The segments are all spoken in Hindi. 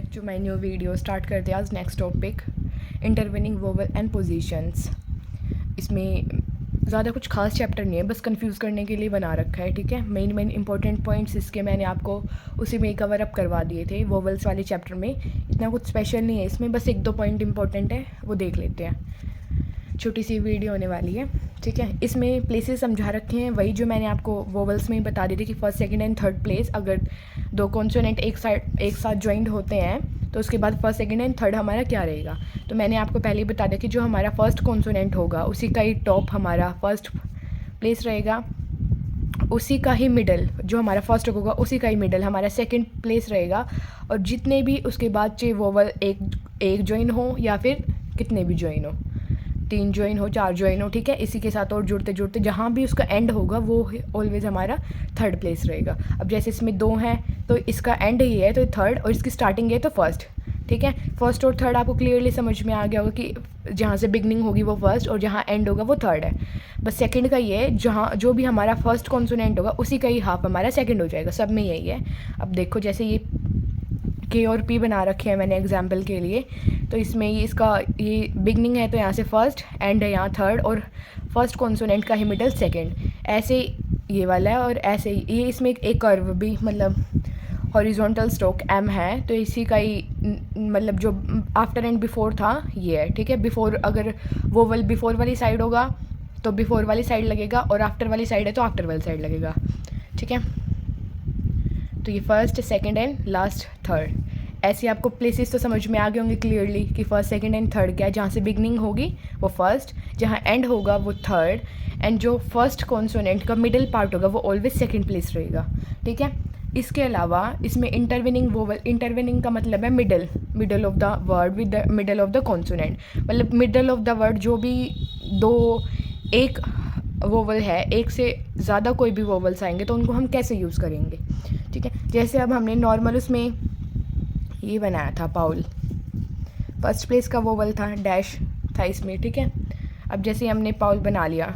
जो मैं न्यू वीडियो स्टार्ट करते हैं आज next topic intervening vowel and positions. इसमें ज़्यादा कुछ खास चैप्टर नहीं है, बस कंफ्यूज करने के लिए बना रखा है। ठीक है, मेन इंपॉर्टेंट पॉइंट्स इसके मैंने आपको उसी में कवर अप करवा दिए थे वोवल्स वाले चैप्टर में। इतना कुछ स्पेशल नहीं है इसमें, बस एक दो पॉइंट इंपॉर्टेंट है, वो देख लेते हैं। छोटी सी वीडियो होने वाली है। ठीक है, इसमें प्लेसेस समझा रखे हैं वही जो मैंने आपको वोवल्स में बता दी थी कि first second and third place अगर दो कॉन्सोनेंट एक साथ ज्वाइंट होते हैं तो उसके बाद फर्स्ट सेकंड एंड थर्ड हमारा क्या रहेगा। तो मैंने आपको पहले ही बता दिया कि जो हमारा फर्स्ट कॉन्सोनेंट होगा उसी का ही टॉप हमारा फर्स्ट प्लेस रहेगा, उसी का ही मिडल जो हमारा फर्स्ट होगा उसी का ही मिडल हमारा सेकंड प्लेस रहेगा। और जितने भी उसके बाद चाहे वोवल एक ज्वाइन हो या फिर कितने भी ज्वाइन हो, 3 ज्वाइन हो 4 ज्वाइन हो, ठीक है, इसी के साथ और जुड़ते जुड़ते जहाँ भी उसका एंड होगा वो ऑलवेज हमारा थर्ड प्लेस रहेगा। अब जैसे इसमें 2 हैं तो इसका एंड ही है तो थर्ड, और इसकी स्टार्टिंग है तो फर्स्ट। ठीक है, फर्स्ट और थर्ड आपको क्लियरली समझ में आ गया होगा कि जहाँ से बिगनिंग होगी वो फर्स्ट और जहाँ एंड होगा वो थर्ड है। बस सेकंड का ये है, जहाँ जो भी हमारा फर्स्ट कॉन्सोनेंट होगा उसी का ही हाफ हमारा सेकंड हो जाएगा, सब में यही है। अब देखो जैसे ये के और पी बना रखे हैं मैंने एग्जाम्पल के लिए, तो इसमें ये बिगनिंग है तो यहाँ से फर्स्ट, एंड है यहाँ थर्ड, और फर्स्ट कॉन्सोनेंट का ही मिडल सेकंड, ऐसे ये वाला है। और ऐसे ये इसमें एक कर्व भी मतलब हॉरिजॉन्टल स्ट्रोक एम है तो इसी का ही मतलब जो आफ्टर एंड बिफोर था ये है। ठीक है, बिफोर अगर वोवल बिफोर वाली साइड होगा तो बिफोर वाली साइड लगेगा, और आफ्टर वाली साइड है तो आफ्टर वाली साइड लगेगा। ठीक है, तो ये first second and last third, ऐसे आपको प्लेसेस तो समझ में आ गए होंगे क्लियरली कि फर्स्ट सेकंड एंड थर्ड क्या है। जहाँ से बिगनिंग होगी वो फर्स्ट, जहाँ एंड होगा वो थर्ड, एंड जो फर्स्ट कॉन्सोनेंट का मिडिल पार्ट होगा वो ऑलवेज सेकंड प्लेस रहेगा। ठीक है, इसके अलावा इसमें इंटरविनिंग वोवल, इंटरविनिंग का मतलब है middle of the word with the middle of the consonant, मतलब मिडल ऑफ द वर्ड जो भी एक वोवल है, एक से ज़्यादा कोई भी वोवल्स आएंगे तो उनको हम कैसे यूज़ करेंगे। ठीक है, जैसे अब हमने नॉर्मल उसमें ये बनाया था पाउल, फर्स्ट प्लेस का वोवल था, डैश था इसमें। ठीक है, अब जैसे हमने पाउल बना लिया,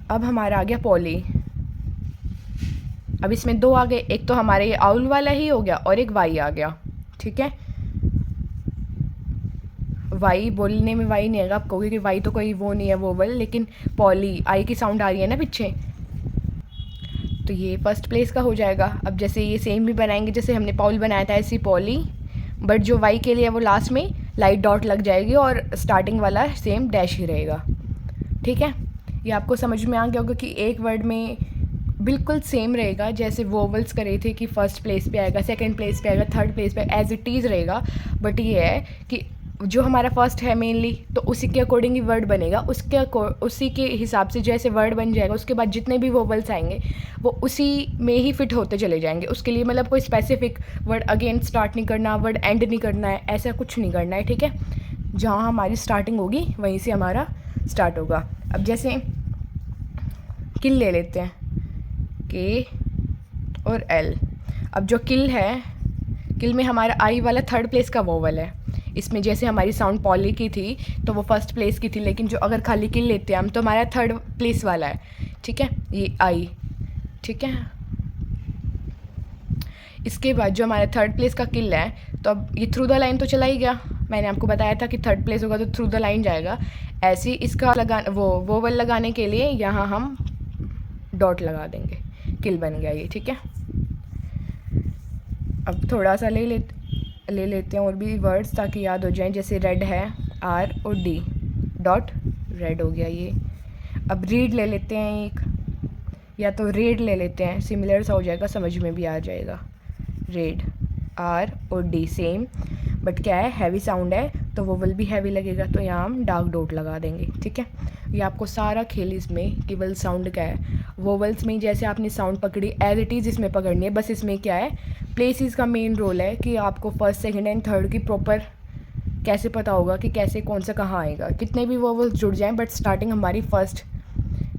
अब हमारा आ गया पॉली। अब इसमें 2 आ गए, एक तो हमारे ये आउल वाला ही हो गया और एक वाई आ गया। ठीक है, वाई बोलने में वाई नहीं आएगा, आप कहोगे कि वाई तो कोई वो नहीं है वोवल, लेकिन पॉली आई की साउंड आ रही है ना पीछे, तो ये फर्स्ट प्लेस का हो जाएगा। अब जैसे ये सेम भी बनाएंगे जैसे हमने पाउल बनाया था ऐसी पॉली, बट जो वाई के लिए वो लास्ट में लाइट डॉट लग जाएगी और स्टार्टिंग वाला सेम डैश ही रहेगा। ठीक है, ये आपको समझ में आ गया होगा कि एक वर्ड में बिल्कुल सेम रहेगा जैसे वोवल्स करे थे कि फर्स्ट प्लेस पे आएगा, सेकंड प्लेस पे आएगा, थर्ड प्लेस पे एज इट इज़ रहेगा। बट ये है कि जो हमारा फर्स्ट है मेनली तो उसी के अकॉर्डिंग ही वर्ड बनेगा, उसी के हिसाब से जैसे वर्ड बन जाएगा उसके बाद जितने भी वोवल्स आएंगे वो उसी में ही फिट होते चले जाएंगे। उसके लिए मतलब कोई स्पेसिफिक वर्ड अगेन स्टार्ट नहीं करना, वर्ड एंड नहीं करना है, ऐसा कुछ नहीं करना है। ठीक है, जहाँ हमारी स्टार्टिंग होगी वहीं से हमारा स्टार्ट होगा। अब जैसे किल ले लेते हैं, के और एल। अब जो किल है, किल में हमारा आई वाला थर्ड प्लेस का वोवल है। इसमें जैसे हमारी साउंड पॉली की थी तो वो फर्स्ट प्लेस की थी, लेकिन जो अगर खाली किल लेते हैं हम तो हमारा थर्ड प्लेस वाला है। ठीक है, ये आई। ठीक है, इसके बाद जो हमारा थर्ड प्लेस का किल है तो अब ये थ्रू द लाइन तो चला ही गया, मैंने आपको बताया था कि थर्ड प्लेस होगा तो थ्रू द लाइन जाएगा। ऐसे ही इसका वोवल लगाने के लिए यहाँ हम डॉट लगा देंगे, किल बन गया ये। ठीक है, अब थोड़ा सा ले लेते हैं और भी वर्ड्स ताकि याद हो जाएं, जैसे रेड है आर और डी, डॉट रेड हो गया ये। अब रीड ले लेते हैं एक, या तो रेड ले लेते हैं, सिमिलर सा हो जाएगा, समझ में भी आ जाएगा। रेड आर और डी सेम, बट क्या है हैवी साउंड है तो वोवल भी हैवी लगेगा, तो यहाँ हम डार्क डॉट लगा देंगे। ठीक है, ये आपको सारा खेल इसमें केवल साउंड का है। वोवल्स में जैसे आपने साउंड पकड़ी एज इट इज़ इसमें पकड़नी है, बस इसमें क्या है प्लेसेस का मेन रोल है कि आपको फर्स्ट सेकंड एंड थर्ड की प्रॉपर कैसे पता होगा कि कैसे कौन सा कहाँ आएगा। कितने भी वोवल्स जुड़ जाएं बट स्टार्टिंग हमारी फर्स्ट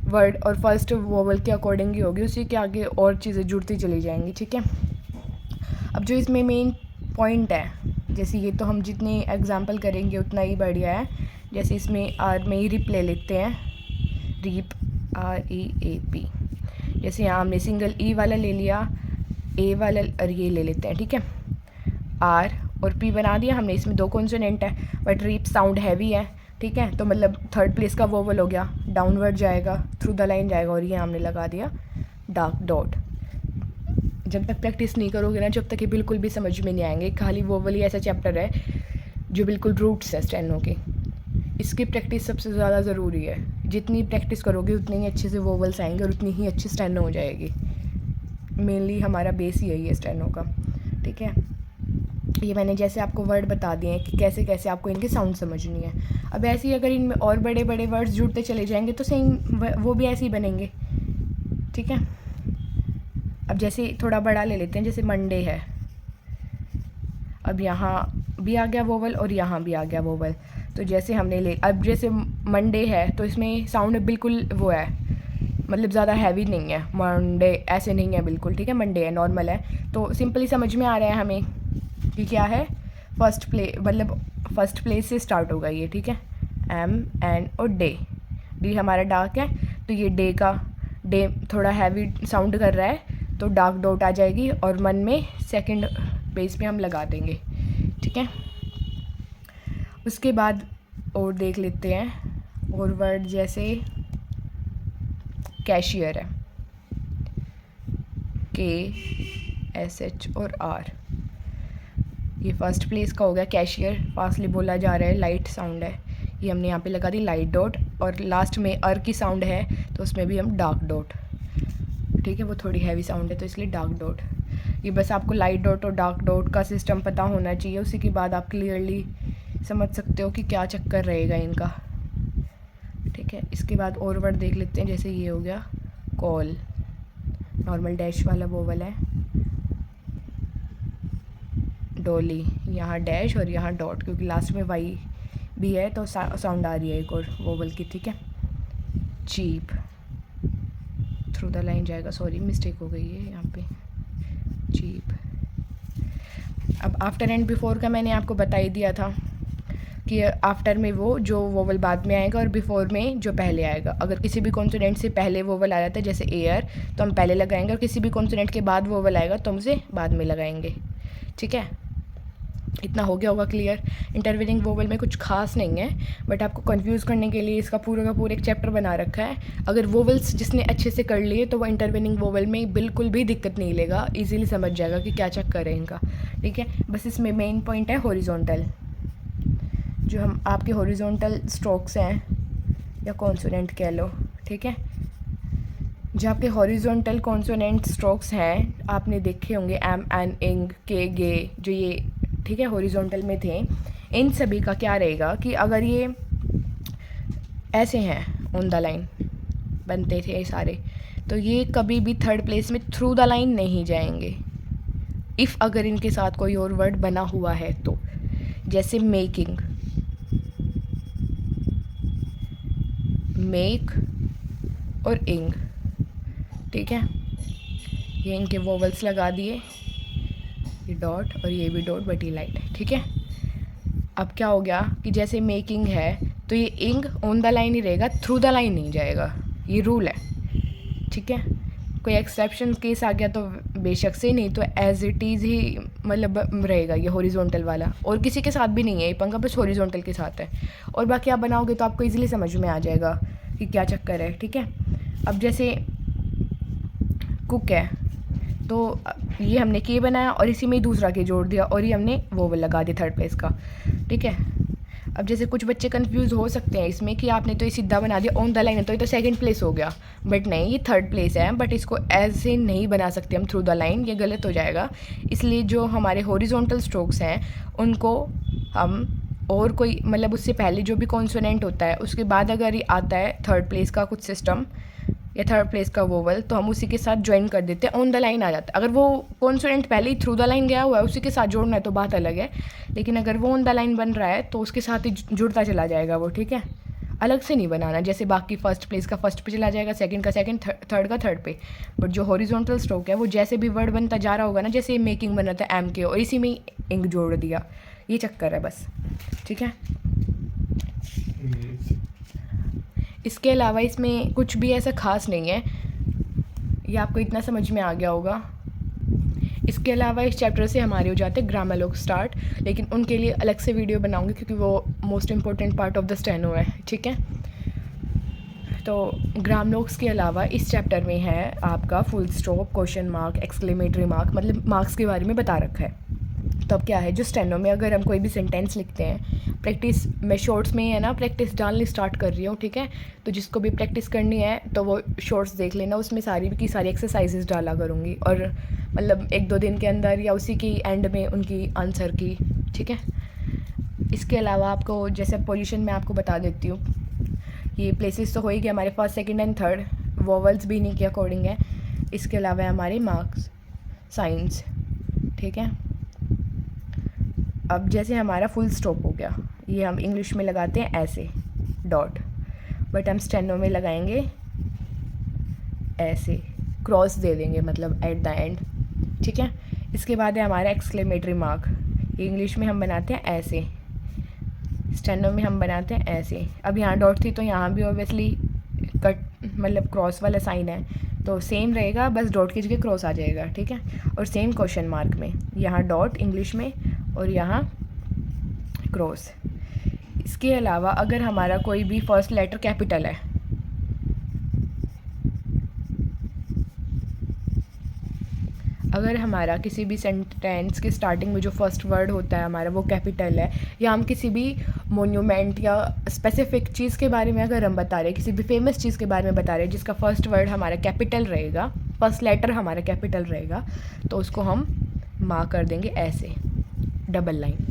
वर्ड और फर्स्ट वोवल के अकॉर्डिंग ही होगी, उसी के आगे और चीज़ें जुड़ती चली जाएंगी। ठीक है, अब जो इसमें मेन पॉइंट है, जैसे ये तो हम जितने एग्जाम्पल करेंगे उतना ही बढ़िया है। जैसे इसमें आर में ही रिप ले लेते हैं, रिप REAP। जैसे यहाँ हमने सिंगल ई वाला ले लिया, ए वाला और ये ले लेते हैं। ठीक है, आर और पी बना दिया हमने। इसमें 2 कॉन्सोनेंट है बट रीप साउंड हैवी है, ठीक है, तो मतलब थर्ड प्लेस का वोवल हो गया, डाउनवर्ड जाएगा, थ्रू द लाइन जाएगा, और ये हमने लगा दिया डार्क डॉट। जब तक प्रैक्टिस नहीं करोगे ना, जब तक ये बिल्कुल भी समझ में नहीं आएंगे। खाली वोवल ही ऐसा चैप्टर है जो बिल्कुल रूट्स है स्टेनो के, इसकी प्रैक्टिस सबसे ज़्यादा ज़रूरी है। जितनी प्रैक्टिस करोगे उतने ही अच्छे से वोवल्स आएंगे और उतनी ही अच्छी स्टेनो हो जाएगी। मेनली हमारा बेस ही यही है स्टेनो का, ठीक है। ये मैंने जैसे आपको वर्ड बता दिए हैं कि कैसे कैसे आपको इनकी साउंड समझनी है। अब ऐसे ही अगर इनमें और बड़े बड़े वर्ड्स जुड़ते चले जाएंगे तो सेम वो भी ऐसे ही बनेंगे, ठीक है। अब जैसे थोड़ा बड़ा ले लेते हैं, जैसे मंडे है, अब यहाँ भी आ गया वोवल और यहाँ भी आ गया वोवल। तो जैसे हमने अब जैसे मंडे है तो इसमें साउंड बिल्कुल वो है, मतलब ज़्यादा हैवी नहीं है, मंडे ऐसे नहीं है बिल्कुल, ठीक है, मंडे है, नॉर्मल है। तो सिंपली समझ में आ रहा है हमें कि क्या है, मतलब फर्स्ट प्लेस से स्टार्ट होगा ये, ठीक है। एम एन और डे, डी हमारा डार्क है तो ये डे थोड़ा हैवी साउंड कर रहा है तो डार्क डॉट आ जाएगी और मन में सेकंड पेज पे हम लगा देंगे, ठीक है। उसके बाद और देख लेते हैं और वर्ड, जैसे कैशियर है, KSH और R, ये फर्स्ट प्लेस का हो गया कैशियर, फास्टली बोला जा रहा है, लाइट साउंड है, ये हमने यहाँ पे लगा दी लाइट डॉट। और लास्ट में अर की साउंड है तो उसमें भी हम डार्क डॉट, ठीक है, वो थोड़ी हैवी साउंड है तो इसलिए डार्क डॉट। ये बस आपको लाइट डॉट और डार्क डॉट का सिस्टम पता होना चाहिए, उसी के बाद आप क्लियरली समझ सकते हो कि क्या चक्कर रहेगा इनका, ठीक है। इसके बाद और वर्ड देख लेते हैं, जैसे ये हो गया कॉल, नॉर्मल डैश वाला वोवल है, डॉली, यहाँ डैश और यहाँ डॉट, क्योंकि लास्ट में वाई भी है तो साउंड आ रही है एक और वोवल की, ठीक है। चीप, थ्रू द लाइन जाएगा, सॉरी मिस्टेक हो गई है यहाँ पे, चीप। अब आफ्टर एंड बिफोर का मैंने आपको बता ही दिया था कि आफ्टर में वो जो वोवल बाद में आएगा और बिफोर में जो पहले आएगा। अगर किसी भी कॉन्सोनेंट से पहले वोवल आ जाता है, जैसे एयर, तो हम पहले लगाएंगे, और किसी भी कॉन्सोनेंट के बाद वोवल आएगा तो हम उसे बाद में लगाएंगे, ठीक है। इतना हो गया होगा क्लियर। इंटरवीनिंग वोवल में कुछ खास नहीं है, बट आपको कंफ्यूज करने के लिए इसका पूरा का पूरा एक चैप्टर बना रखा है। अगर वोवल्स जिसने अच्छे से कर लिए तो वो इंटरवीनिंग वोवल में बिल्कुल भी दिक्कत नहीं लेगा, इजीली समझ जाएगा कि क्या चक्कर है इनका, ठीक है। बस इसमें मेन पॉइंट है हॉरिजॉन्टल, जो हम आपके हॉरिजॉन्टल स्ट्रोक्स हैं या कॉन्सोनेंट कह लो, ठीक है। जो आपके हॉरिजॉन्टल कॉन्सोनेंट स्ट्रोक्स हैं आपने देखे होंगे, एम एन इंग के गे, जो ये, ठीक है, हॉरिजॉन्टल में थे, इन सभी का क्या रहेगा कि अगर ये ऐसे हैं ऑन द लाइन बनते थे ये सारे, तो ये कभी भी थर्ड प्लेस में थ्रू द लाइन नहीं जाएंगे, इफ़ अगर इनके साथ कोई और वर्ड बना हुआ है तो। जैसे मेकिंग, मेक और इंग, ठीक है, ये इनके वोवल्स लगा दिए, ये डॉट और ये भी डॉट, बट ये लाइट है, ठीक है। अब क्या हो गया कि जैसे मेकिंग है तो ये इंग ऑन द लाइन ही रहेगा, थ्रू द लाइन नहीं जाएगा, ये रूल है, ठीक है। कोई एक्सेप्शन केस आ गया तो बेशक से, नहीं तो एज इट इज़ ही मतलब रहेगा ये हॉरिजॉन्टल वाला, और किसी के साथ भी नहीं है ये पंगा, बस हॉरिजॉन्टल के साथ है। और बाकी आप बनाओगे तो आपको इजीली समझ में आ जाएगा कि क्या चक्कर है, ठीक है। अब जैसे कुक है तो ये हमने के बनाया और इसी में ही दूसरा के जोड़ दिया और ये हमने वोवल लगा दिया थर्ड प्लेस का, ठीक है। अब जैसे कुछ बच्चे कंफ्यूज हो सकते हैं इसमें कि आपने तो ये सीधा बना दिया ऑन द लाइन है तो ये तो सेकंड प्लेस हो गया, बट नहीं, ये थर्ड प्लेस है, बट इसको ऐसे नहीं बना सकते हम थ्रू द लाइन, ये गलत हो जाएगा। इसलिए जो हमारे हॉरिजॉन्टल स्ट्रोक्स हैं उनको हम, और कोई मतलब उससे पहले जो भी कॉन्सोनेंट होता है उसके बाद अगर ये आता है थर्ड प्लेस का कुछ सिस्टम या थर्ड प्लेस का वोवल, तो हम उसी के साथ ज्वाइन कर देते हैं, ऑन द लाइन आ जाता है। अगर वो कॉन्सोनेंट पहले ही थ्रू द लाइन गया हुआ है उसी के साथ जोड़ना है तो बात अलग है, लेकिन अगर वो ऑन द लाइन बन रहा है तो उसके साथ ही जुड़ता चला जाएगा वो, ठीक है, अलग से नहीं बनाना। जैसे बाकी फर्स्ट प्लेस का फर्स्ट पे चला जाएगा, सेकंड का सेकंड, थर्ड का थर्ड पे, बट जो हॉरिजॉन्टल स्ट्रोक है वो जैसे भी वर्ड बनता जा रहा होगा ना, जैसे मेकिंग बना था एम के और इसी में इंग जोड़ दिया, ये चक्कर है बस, ठीक है। इसके अलावा इसमें कुछ भी ऐसा खास नहीं है, ये आपको इतना समझ में आ गया होगा। इसके अलावा इस चैप्टर से हमारे हो जाते हैं ग्रामर लोग स्टार्ट, लेकिन उनके लिए अलग से वीडियो बनाऊंगी क्योंकि वो most important part of the steno है, ठीक है। तो ग्राम लोग्स के अलावा इस चैप्टर में है आपका full stop, question mark, exclamatory mark, मतलब मार्क्स के बारे में बता रखा है। तो अब क्या है, जो स्टेनो में अगर हम कोई भी सेंटेंस लिखते हैं, प्रैक्टिस मैं शॉर्ट्स में ही है ना प्रैक्टिस डालनी स्टार्ट कर रही हूँ, ठीक है। तो जिसको भी प्रैक्टिस करनी है तो वो शॉर्ट्स देख लेना, उसमें सारी की सारी एक्सरसाइजेज डाला करूँगी, और मतलब 1-2 दिन के अंदर या उसी की एंड में उनकी आंसर की, ठीक है। इसके अलावा आपको जैसे पोजीशन में आपको बता देती हूँ, ये प्लेसेस तो हो ही गया हमारे first, second and third, vowels भी नहीं के अकॉर्डिंग है। इसके अलावा है हमारे मार्क्स, साइंस, ठीक है। अब जैसे हमारा फुल स्टॉप हो गया, ये हम इंग्लिश में लगाते हैं ऐसे डॉट, बट हम स्टेनो में लगाएंगे ऐसे क्रॉस दे देंगे, मतलब एट द एंड, ठीक है। इसके बाद है हमारा एक्सक्लेमेटरी मार्क, ये इंग्लिश में हम बनाते हैं ऐसे, स्टेनो में हम बनाते हैं ऐसे। अब यहाँ डॉट थी तो यहाँ भी ऑब्वियसली कट मतलब क्रॉस वाला साइन है, तो सेम रहेगा, बस डॉट की जगह क्रॉस आ जाएगा, ठीक है। और सेम क्वेश्चन मार्क में यहाँ डॉट इंग्लिश में और यहाँ क्रॉस। इसके अलावा अगर हमारा कोई भी फर्स्ट लेटर कैपिटल है, अगर हमारा किसी भी सेंटेंस के स्टार्टिंग में जो फर्स्ट वर्ड होता है हमारा वो कैपिटल है, या हम किसी भी मोन्यूमेंट या स्पेसिफिक चीज़ के बारे में अगर हम बता रहे हैं, किसी भी फेमस चीज़ के बारे में बता रहे हैं जिसका फर्स्ट वर्ड हमारा कैपिटल रहेगा, फर्स्ट लेटर हमारा कैपिटल रहेगा, तो उसको हम मार्क कर देंगे ऐसे डबल लाइन।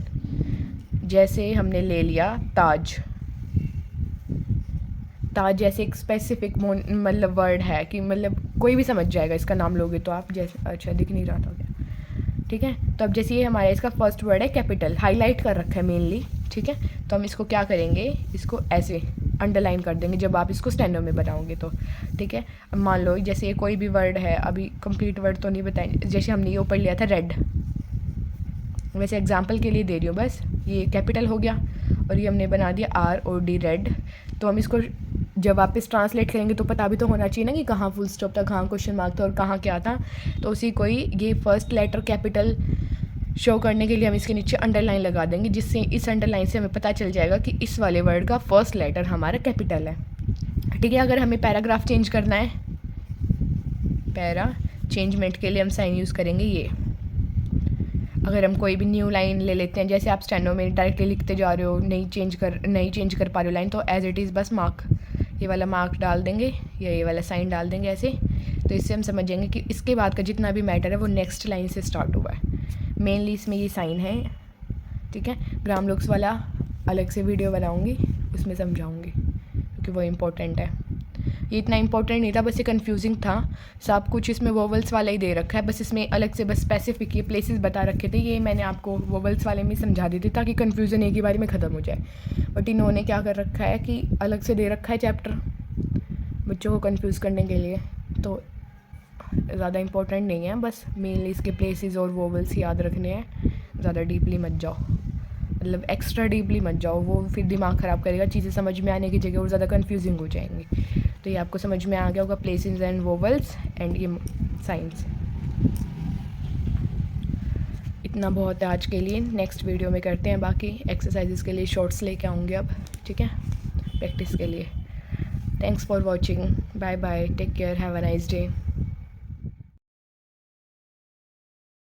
जैसे हमने ले लिया ताज, ताज जैसे एक स्पेसिफिक मतलब वर्ड है कि मतलब कोई भी समझ जाएगा इसका नाम लोगे तो आप, जैसे अच्छा दिख नहीं रहा था क्या, ठीक है। तो अब जैसे ये हमारा इसका फर्स्ट वर्ड है कैपिटल, हाईलाइट कर रखा है मेनली, ठीक है। तो हम इसको क्या करेंगे, इसको ऐसे अंडरलाइन कर देंगे जब आप इसको स्टेनो में बनाओगे तो, ठीक है। अब मान लो जैसे ये कोई भी वर्ड है, अभी कंप्लीट वर्ड तो नहीं बताएंगे, जैसे हमने ये ऊपर लिया था रेड, वैसे एग्जाम्पल के लिए दे रही हूँ बस, ये कैपिटल हो गया और ये हमने बना दिया ROD रेड। तो हम इसको जब वापस ट्रांसलेट करेंगे तो पता भी तो होना चाहिए ना कि कहाँ फुल स्टॉप था, कहाँ क्वेश्चन मार्क था और कहाँ क्या था। तो उसी को ही ये फर्स्ट लेटर कैपिटल शो करने के लिए हम इसके नीचे अंडरलाइन लगा देंगे, जिससे इस अंडरलाइन से हमें पता चल जाएगा कि इस वाले वर्ड का फर्स्ट लेटर हमारा कैपिटल है, ठीक है। अगर हमें पैराग्राफ चेंज करना है, पैरा चेंजमेंट के लिए हम साइन यूज़ करेंगे ये। अगर हम कोई भी न्यू लाइन ले लेते हैं, जैसे आप स्टेनो में डायरेक्टली लिखते जा रहे हो, नहीं चेंज कर पा रहे हो लाइन, तो एज इट इज़ बस मार्क, ये वाला मार्क डाल देंगे या ये वाला साइन डाल देंगे ऐसे। तो इससे हम समझेंगे कि इसके बाद का जितना भी मैटर है वो नेक्स्ट लाइन से स्टार्ट हुआ है। मेनली इसमें ये साइन है, ठीक है। ग्राम लोग्स वाला अलग से वीडियो बनाऊँगी, उसमें समझाऊँगी क्योंकि वो इम्पोर्टेंट है। ये इतना इंपॉर्टेंट नहीं था, बस ये कन्फ्यूजिंग था, सब कुछ इसमें वोवल्स वाला ही दे रखा है, बस इसमें अलग से बस स्पेसिफिक ये प्लेसेस बता रखे थे, ये मैंने आपको वोवल्स वाले में समझा दी थी ताकि कन्फ्यूज़न एक ही बारी में ख़त्म हो जाए। बट इन्होंने क्या कर रखा है कि अलग से दे रखा है चैप्टर बच्चों को कन्फ्यूज़ करने के लिए, तो ज़्यादा इंपॉर्टेंट नहीं है, बस मेनली इसके प्लेसेस और वोवल्स याद रखने हैं, ज़्यादा डीपली मत जाओ, मतलब एक्स्ट्रा डीपली मत जाओ, वो फिर दिमाग ख़राब करेगा, चीज़ें समझ में आने की जगह और ज़्यादा कन्फ्यूजिंग हो जाएंगी। तो ये आपको समझ में आ गया होगा, प्लेसेस एंड वोवल्स एंड ये साइंस। इतना बहुत है आज के लिए, नेक्स्ट वीडियो में करते हैं बाकी एक्सरसाइजेस के लिए शॉर्ट्स लेके आऊँगे अब, ठीक है, प्रैक्टिस के लिए। Thanks for watching, bye bye, take care, have a nice day.